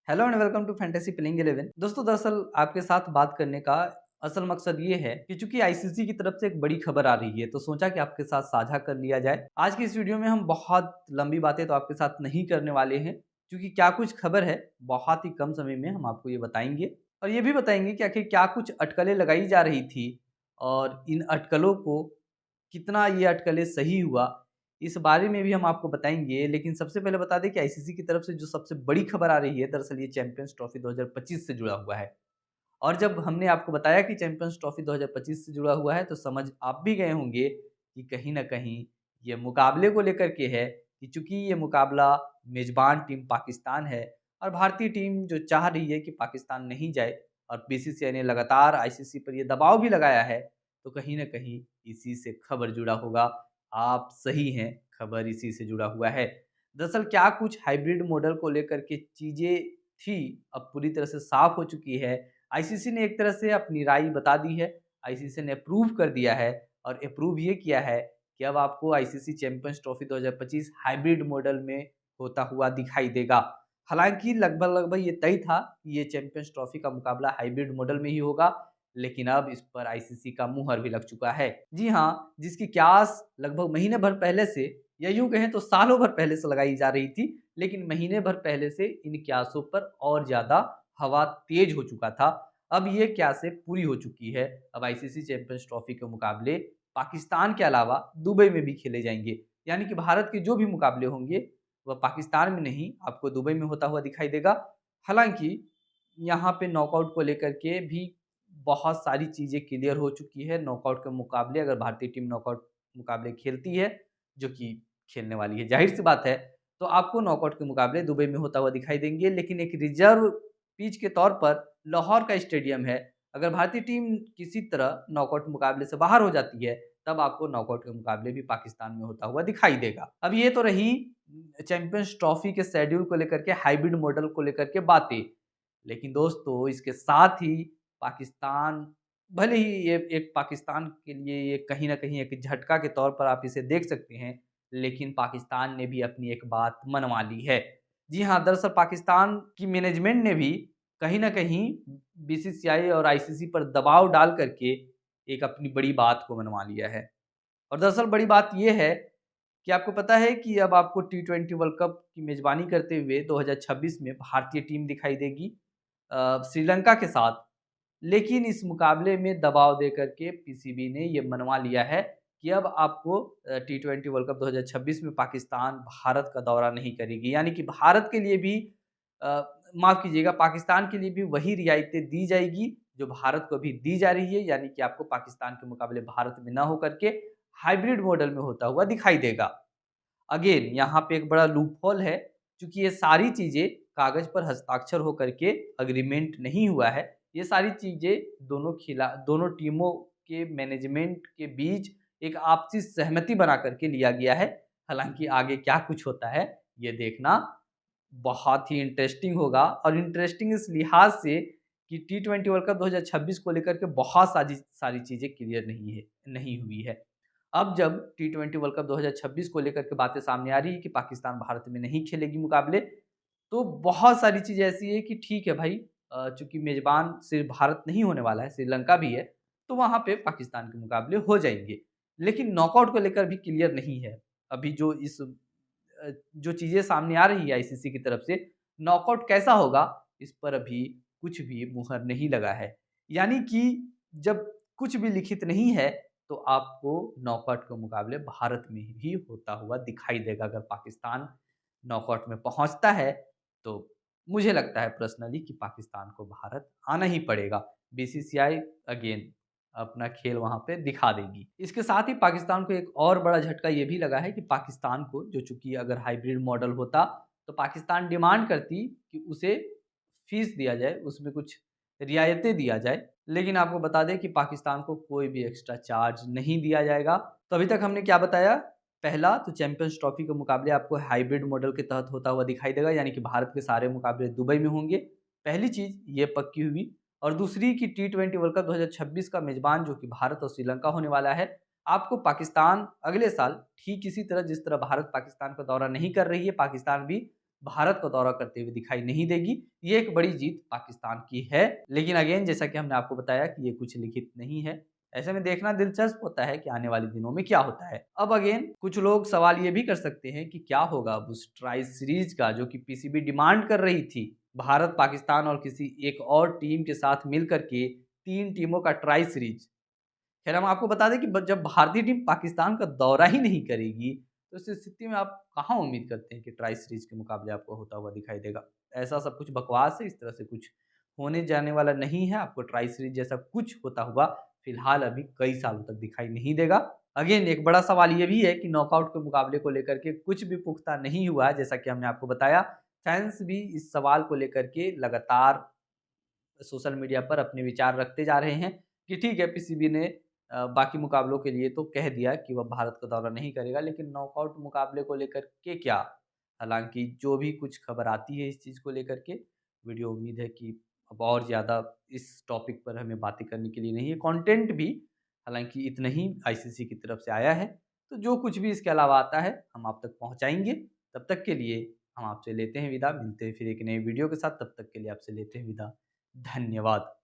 Hello and welcome to fantasy playing 11। दोस्तों दरअसल आपके साथ बात करने का असल मकसद ये है कि चूंकि आईसीसी की तरफ से एक बड़ी खबर आ रही है तो सोचा कि आपके साथ साझा कर लिया जाए। आज की इस वीडियो में हम बहुत लंबी बातें तो आपके साथ नहीं करने वाले हैं, क्योंकि क्या कुछ खबर है बहुत ही कम समय में हम आपको ये बताएंगे और ये भी बताएंगे कि आखिर क्या कुछ अटकलें लगाई जा रही थी और इन अटकलों को कितना ये अटकलें सही हुआ, इस बारे में भी हम आपको बताएँगे। लेकिन सबसे पहले बता दें कि आईसीसी की तरफ से जो सबसे बड़ी खबर आ रही है, दरअसल ये चैंपियंस ट्रॉफी 2025 से जुड़ा हुआ है। और जब हमने आपको बताया कि चैंपियंस ट्रॉफी 2025 से जुड़ा हुआ है, तो समझ आप भी गए होंगे कि कहीं न कहीं ये मुकाबले को लेकर के है कि चूँकि ये मुकाबला मेज़बान टीम पाकिस्तान है और भारतीय टीम जो चाह रही है कि पाकिस्तान नहीं जाए और बीसीसीआई ने लगातार आईसीसी पर ये दबाव भी लगाया है, तो कहीं न कहीं इसी से खबर जुड़ा होगा। आप सही हैं, खबर इसी से जुड़ा हुआ है। दरअसल क्या कुछ हाइब्रिड मॉडल को लेकर के चीज़ें थी, अब पूरी तरह से साफ़ हो चुकी है। आईसीसी ने एक तरह से अपनी राय बता दी है, आईसीसी ने अप्रूव कर दिया है और अप्रूव ये किया है कि अब आपको ICC champions trophy 2025 hybrid model में होता हुआ दिखाई देगा। हालाँकि लगभग-लगभग ये तय था कि ये चैंपियंस ट्रॉफी का मुकाबला हाइब्रिड मॉडल में ही होगा, लेकिन अब इस पर आईसीसी का मुहर भी लग चुका है। जी हाँ, जिसकी क्यास लगभग महीने भर पहले से या यूँ कहें तो सालों भर पहले से लगाई जा रही थी, लेकिन महीने भर पहले से इन क्यासों पर और ज़्यादा हवा तेज हो चुका था। अब ये क्यासें पूरी हो चुकी है। अब आईसीसी चैंपियंस ट्रॉफी के मुकाबले पाकिस्तान के अलावा दुबई में भी खेले जाएँगे। यानी कि भारत के जो भी मुकाबले होंगे, वह पाकिस्तान में नहीं, आपको दुबई में होता हुआ दिखाई देगा। हालाँकि यहाँ पे नॉकआउट को लेकर के भी बहुत सारी चीज़ें क्लियर हो चुकी है। नॉकआउट के मुकाबले अगर भारतीय टीम नॉकआउट मुकाबले खेलती है, जो कि खेलने वाली है, ज़ाहिर-सी बात है, तो आपको नॉकआउट के मुकाबले दुबई में होता हुआ दिखाई देंगे। लेकिन एक रिज़र्व पिच के तौर पर लाहौर का स्टेडियम है। अगर भारतीय टीम किसी तरह नॉकआउट मुकाबले से बाहर हो जाती है, तब आपको नॉकआउट के मुकाबले भी पाकिस्तान में होता हुआ दिखाई देगा। अब ये तो रही चैंपियंस ट्रॉफी के शेड्यूल को लेकर के, हाइब्रिड मॉडल को लेकर के बातें। लेकिन दोस्तों इसके साथ ही पाकिस्तान, भले ही ये एक पाकिस्तान के लिए ये कहीं न कहीं एक झटका के तौर पर आप इसे देख सकते हैं, लेकिन पाकिस्तान ने भी अपनी एक बात मनवा ली है। जी हाँ, दरअसल पाकिस्तान की मैनेजमेंट ने भी कहीं न कहीं बीसीसीआई और आईसीसी पर दबाव डाल कर के एक अपनी बड़ी बात को मनवा लिया है। और दरअसल बड़ी बात ये है कि आपको पता है कि अब आपको टी20 वर्ल्ड कप की मेज़बानी करते हुए 2026 में भारतीय टीम दिखाई देगी श्रीलंका के साथ। लेकिन इस मुकाबले में दबाव देकर के पीसीबी ने ये मनवा लिया है कि अब आपको टी20 वर्ल्ड कप 2026 में पाकिस्तान भारत का दौरा नहीं करेगी। यानी कि भारत के लिए भी अ, माफ़ कीजिएगा, पाकिस्तान के लिए भी वही रियायतें दी जाएगी जो भारत को भी दी जा रही है। यानी कि आपको पाकिस्तान के मुकाबले भारत में ना होकर के हाइब्रिड मॉडल में होता हुआ दिखाई देगा। अगेन यहाँ पे एक बड़ा लूपहोल है, क्योंकि ये सारी चीज़ें कागज़ पर हस्ताक्षर होकर के एग्रीमेंट नहीं हुआ है। ये सारी चीज़ें दोनों टीमों के मैनेजमेंट के बीच एक आपसी सहमति बना कर के लिया गया है। हालाँकि आगे क्या कुछ होता है, ये देखना बहुत ही इंटरेस्टिंग होगा और इंटरेस्टिंग इस लिहाज़ से कि टी20 वर्ल्ड कप 2026 को लेकर के बहुत सारी सारी चीज़ें क्लियर नहीं हुई है। अब जब टी20 वर्ल्ड कप 2026 को लेकर के बातें सामने आ रही है कि पाकिस्तान भारत में नहीं खेलेगी मुकाबले, तो बहुत सारी चीज़ें ऐसी है कि ठीक है भाई, चूँकि मेज़बान सिर्फ़ भारत नहीं होने वाला है, श्रीलंका भी है, तो वहाँ पे पाकिस्तान के मुकाबले हो जाएँगे। लेकिन नॉकआउट को लेकर भी क्लियर नहीं है। अभी जो चीज़ें सामने आ रही है आईसीसी की तरफ से, नॉकआउट कैसा होगा, इस पर अभी कुछ भी मुहर नहीं लगा है। यानी कि जब कुछ भी लिखित नहीं है, तो आपको नॉकआउट के मुकाबले भारत में ही होता हुआ दिखाई देगा। अगर पाकिस्तान नॉकआउट में पहुँचता है, तो मुझे लगता है पर्सनली कि पाकिस्तान को भारत आना ही पड़ेगा। बीसीसीआई अगेन अपना खेल वहाँ पे दिखा देगी। इसके साथ ही पाकिस्तान को एक और बड़ा झटका ये भी लगा है कि पाकिस्तान को, जो चूँकि अगर हाइब्रिड मॉडल होता, तो पाकिस्तान डिमांड करती कि उसे फ़ीस दिया जाए, उसमें कुछ रियायतें दिया जाए। लेकिन आपको बता दें कि पाकिस्तान को कोई भी एक्स्ट्रा चार्ज नहीं दिया जाएगा। तो अभी तक हमने क्या बताया? पहला तो चैंपियंस ट्रॉफी के मुकाबले आपको हाइब्रिड मॉडल के तहत होता हुआ दिखाई देगा, यानी कि भारत के सारे मुकाबले दुबई में होंगे। पहली चीज़ ये पक्की हुई। और दूसरी कि टी20 वर्ल्ड कप 2026 का मेज़बान जो कि भारत और श्रीलंका होने वाला है, आपको पाकिस्तान अगले साल ठीक इसी तरह जिस तरह भारत पाकिस्तान का दौरा नहीं कर रही है, पाकिस्तान भी भारत का दौरा करते हुए दिखाई नहीं देगी। ये एक बड़ी जीत पाकिस्तान की है। लेकिन अगेन जैसा कि हमने आपको बताया कि ये कुछ लिखित नहीं है। ऐसे में देखना दिलचस्प होता है कि आने वाले दिनों में क्या होता है। अब अगेन कुछ लोग सवाल ये भी कर सकते हैं कि क्या होगा अब उस ट्राई सीरीज का जो कि पीसीबी डिमांड कर रही थी। भारत, पाकिस्तान और किसी एक और टीम के साथ मिलकर के 3 टीमों का ट्राई सीरीज। खैर हम आपको बता दें कि जब भारतीय टीम पाकिस्तान का दौरा ही नहीं करेगी, तो इस स्थिति में आप कहाँ उम्मीद करते हैं कि ट्राई सीरीज के मुकाबले आपको होता हुआ दिखाई देगा? ऐसा सब कुछ बकवास है, इस तरह से कुछ होने जाने वाला नहीं है। आपको ट्राई सीरीज जैसा कुछ होता हुआ फिलहाल अभी कई सालों तक दिखाई नहीं देगा। अगेन एक बड़ा सवाल ये भी है कि नॉकआउट के मुकाबले को लेकर के कुछ भी पुख्ता नहीं हुआ है, जैसा कि हमने आपको बताया। फैंस भी इस सवाल को लेकर के लगातार सोशल मीडिया पर अपने विचार रखते जा रहे हैं कि ठीक है, पीसीबी ने बाकी मुकाबलों के लिए तो कह दिया कि वह भारत का दौरा नहीं करेगा, लेकिन नॉकआउट मुकाबले को लेकर के क्या? हालाँकि जो भी कुछ खबर आती है इस चीज़ को लेकर के, वीडियो उम्मीद है कि अब और ज़्यादा इस टॉपिक पर हमें बातें करने के लिए नहीं है। कंटेंट भी हालाँकि इतना ही आईसीसी की तरफ से आया है, तो जो कुछ भी इसके अलावा आता है हम आप तक पहुँचाएँगे। तब तक के लिए हम आपसे लेते हैं विदा, मिलते हैं फिर एक नए वीडियो के साथ, तब तक के लिए आपसे लेते हैं विदा। धन्यवाद।